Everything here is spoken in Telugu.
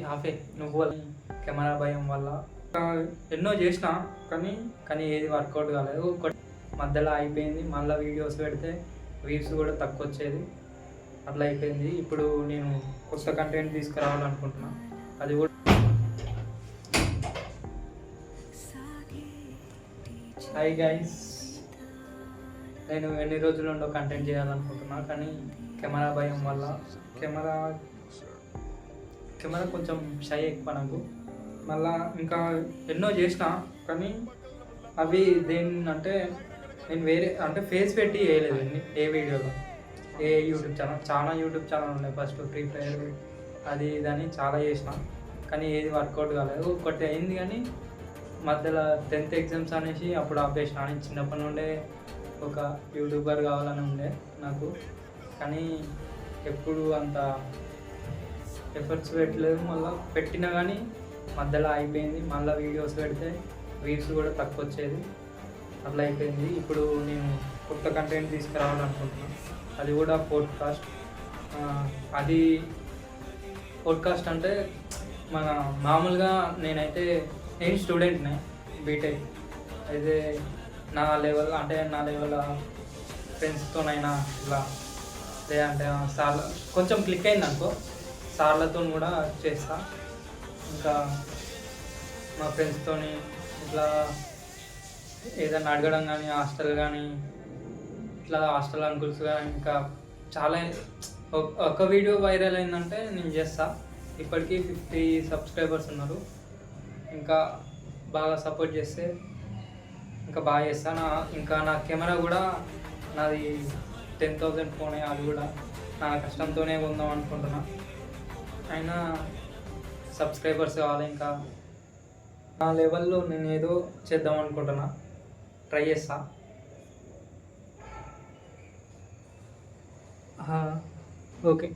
హాఫే నువ్వు కెమెరా భయం వల్ల ఎన్నో చేసినా కానీ ఏది వర్కౌట్ కాలేదు. మధ్యలో అయిపోయింది. మళ్ళీ వీడియోస్ పెడితే వ్యూస్ కూడా తక్కువ వచ్చేది, అట్లా అయిపోయింది. ఇప్పుడు నేను కొత్త కంటెంట్ తీసుకురావాలనుకుంటున్నా. అది కూడా హాయ్ గైస్, నేను ఎన్ని రోజుల నుండో కంటెంట్ చేయాలనుకుంటున్నా కానీ కెమెరా భయం వల్ల కెమెరా కొంచెం షై ఎక్కువ నాకు. మళ్ళా ఇంకా ఎన్నో చేసినా కానీ అవి దేన్నంటే నేను వేరే అంటే ఫేస్ పెట్టి వేయలేదు ఏ వీడియోలో. ఏ యూట్యూబ్ ఛానల్, చాలా యూట్యూబ్ ఛానల్ ఉన్నాయి. ఫస్ట్ ఫ్రీ ఫైర్ అది ఇదని చాలా చేసిన కానీ ఏది వర్కౌట్ కాలేదు. ఒకటి అయింది కానీ మధ్యలో 10th ఎగ్జామ్స్ అనేసి అప్పుడు ఆపేసిన. నేను చిన్నప్పటి నుండే ఒక యూట్యూబర్ కావాలని ఉండే నాకు, కానీ ఎప్పుడు అంత ఎఫర్ట్స్ పెట్టలేదు. మళ్ళీ పెట్టినా కానీ మధ్యలో అయిపోయింది. మళ్ళీ వీడియోస్ పెడితే వ్యూస్ కూడా తక్కువ వచ్చేది, అట్లా అయిపోయింది. ఇప్పుడు నేను కొత్త కంటెంట్ తీసుకురావాలనుకుంటున్నాను. అది కూడా పోడ్కాస్ట్. అది పోడ్కాస్ట్ అంటే మన మామూలుగా నేను స్టూడెంట్నే, బీటెక్. అయితే నా లెవెల్ ఫ్రెండ్స్తోనైనా ఇలా లేదంటే సార్లు కొంచెం క్లిక్ అయింది అనుకో, సార్లతో కూడా చేస్తా. ఇంకా మా ఫ్రెండ్స్తో ఇట్లా ఏదైనా అడగడం కానీ, హాస్టల్ అంకుల్స్ కానీ, ఇంకా చాలా ఒక వీడియో వైరల్ అయిందంటే నేను చేస్తా. ఇప్పటికీ 50 సబ్స్క్రైబర్స్ ఉన్నారు. ఇంకా బాగా సపోర్ట్ చేస్తే ఇంకా బాగా చేస్తా. నా కెమెరా కూడా నాది 10,000 ఫోనే, అది కూడా నా కష్టంతోనే కొందాం అనుకుంటున్నా. అయినా సబ్స్క్రైబర్స్ కావాలి. ఇంకా నా లెవెల్లో నేను ఏదో చేద్దాం అనుకుంటున్నా, ట్రై చేస్తా. ఓకే.